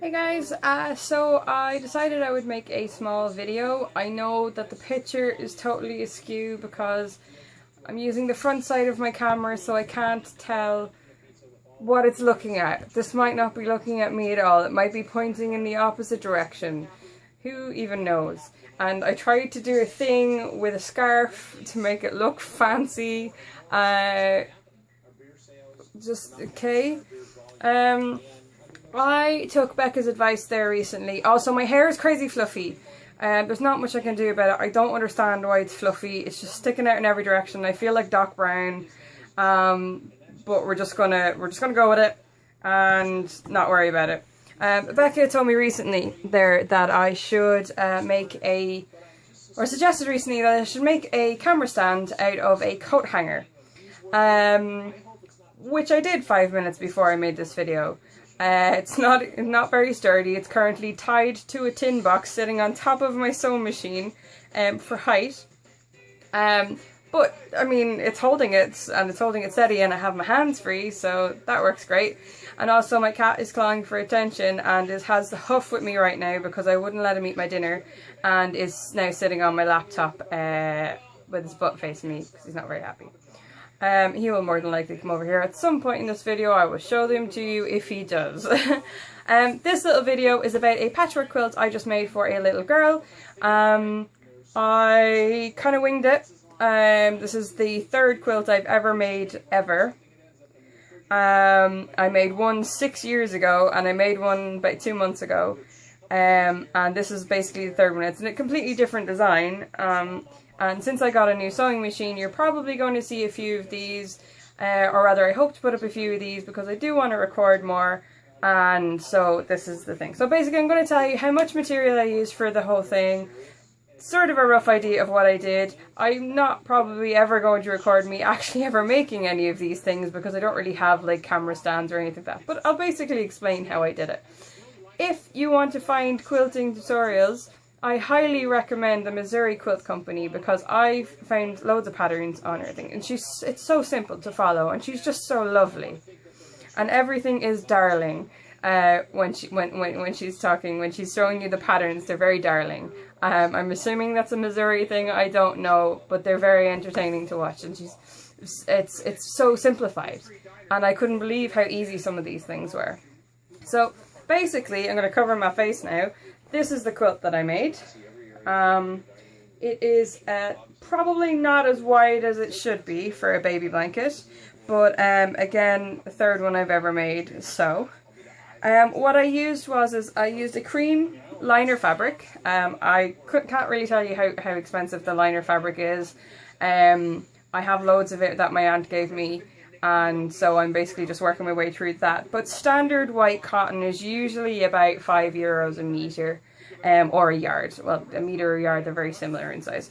Hey guys, so I decided I would make a small video. I know that the picture is totally askew because I'm using the front side of my camera, so I can't tell what it's looking at. This might not be looking at me at all. It might be pointing in the opposite direction. Who even knows? And I tried to do a thing with a scarf to make it look fancy. I took Becca's advice there recently. Also, my hair is crazy fluffy. There's not much I can do about it. I don't understand why it's fluffy. It's just sticking out in every direction. I feel like Doc Brown. But we're just gonna go with it and not worry about it. Becca told me recently there that I should suggested recently that I should make a camera stand out of a coat hanger. Which I did 5 minutes before I made this video. It's not very sturdy. It's currently tied to a tin box sitting on top of my sewing machine for height. But I mean, it's holding it steady, and I have my hands free, so that works great. And also my cat is clawing for attention and has the huff with me right now because I wouldn't let him eat my dinner, and is now sitting on my laptop with his butt facing me because he's not very happy. He will more than likely come over here at some point in this video. I will show them to you if he does. This little video is about a patchwork quilt I just made for a little girl. I kind of winged it. This is the third quilt I've ever made, ever. I made one 6 years ago, and I made one about 2 months ago. And this is basically the third one. It's a completely different design. And since I got a new sewing machine, you're probably going to see a few of these, or rather I hope to put up a few of these because I do want to record more, and so this is the thing. So basically I'm going to tell you how much material I used for the whole thing, sort of a rough idea of what I did. I'm not probably ever going to record me actually ever making any of these things because I don't really have like camera stands or anything like that, but I'll basically explain how I did it. If you want to find quilting tutorials, I highly recommend the Missouri Quilt Company because I've found loads of patterns on everything, and it's so simple to follow, and she's just so lovely, and everything is darling. When she's talking, when she's showing you the patterns, they're very darling. I'm assuming that's a Missouri thing. I don't know, but they're very entertaining to watch, and it's so simplified, and I couldn't believe how easy some of these things were. So basically, I'm going to cover my face now. This is the quilt that I made. It is probably not as wide as it should be for a baby blanket, but again, the third one I've ever made. So what I used I used a cream liner fabric. I can't really tell you how expensive the liner fabric is. I have loads of it that my aunt gave me, and so I'm basically just working my way through that. But standard white cotton is usually about €5 a metre, or a yard. Well, a metre or a yard, they're very similar in size.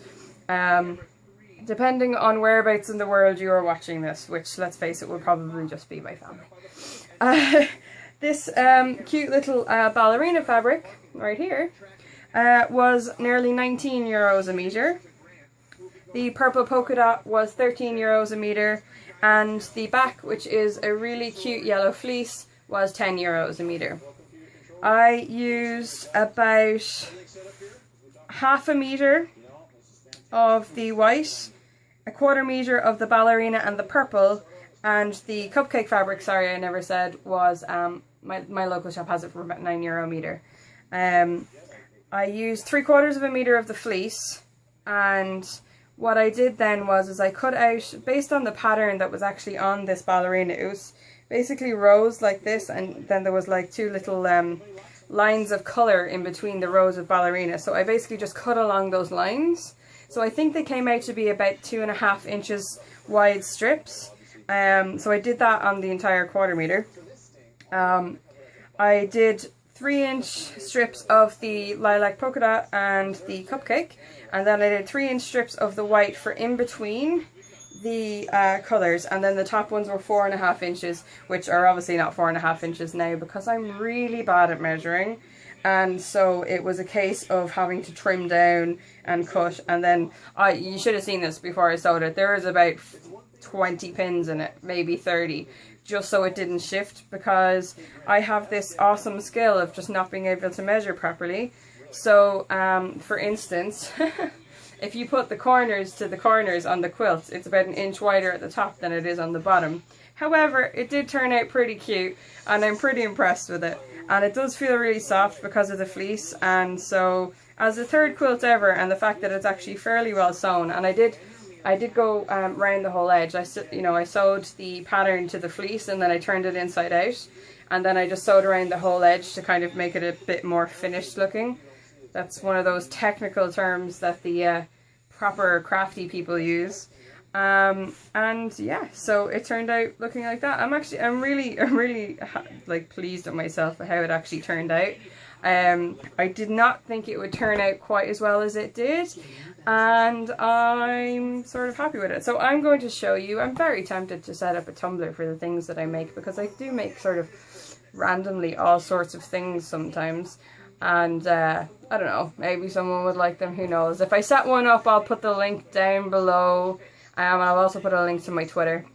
Depending on whereabouts in the world you are watching this, which, let's face it, will probably just be my family. This cute little ballerina fabric, right here, was nearly €19 a metre. The purple polka dot was €13 a metre. And the back, which is a really cute yellow fleece, was €10 a metre. I used about half a metre of the white, a quarter metre of the ballerina and the purple, and the cupcake fabric, sorry I never said, was, my local shop has it for about €9 a metre. I used 3/4 of a metre of the fleece, and what I did then was I cut out, based on the pattern that was actually on this ballerina, it was basically rows like this, and then there was like two little lines of colour in between the rows of ballerina. So I basically just cut along those lines. So I think they came out to be about 2.5 inches wide strips. So I did that on the entire quarter metre. I did 3-inch strips of the lilac polka dot and the cupcake, and then I did 3-inch strips of the white for in between the colours, and then the top ones were 4.5 inches, which are obviously not 4.5 inches now because I'm really bad at measuring, and so it was a case of having to trim down and cut. And then you should have seen this before I sewed it. There is about 20 pins in it, maybe 30, just so it didn't shift, because I have this awesome skill of just not being able to measure properly. So for instance, if you put the corners to the corners on the quilt, it's about an inch wider at the top than it is on the bottom. However, it did turn out pretty cute, and I'm pretty impressed with it. And it does feel really soft because of the fleece, and so as the third quilt ever, and the fact that it's actually fairly well sewn, and I did go round the whole edge. I sewed the pattern to the fleece, and then I turned it inside out, and then I just sewed around the whole edge to kind of make it a bit more finished looking. That's one of those technical terms that the proper crafty people use. And yeah, so it turned out looking like that. I'm really like pleased with myself for how it actually turned out. I did not think it would turn out quite as well as it did, and I'm sort of happy with it. So I'm going to show you. I'm very tempted to set up a Tumblr for the things that I make, because I do make sort of randomly all sorts of things sometimes, and I don't know, maybe someone would like them, who knows. If I set one up, I'll put the link down below, and I'll also put a link to my Twitter,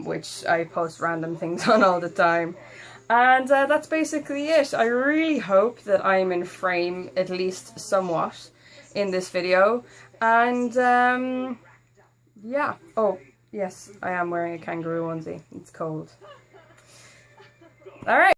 which I post random things on all the time. And that's basically it. I really hope that I'm in frame at least somewhat in this video. And yeah. Oh, yes, I am wearing a kangaroo onesie. It's cold. Alright.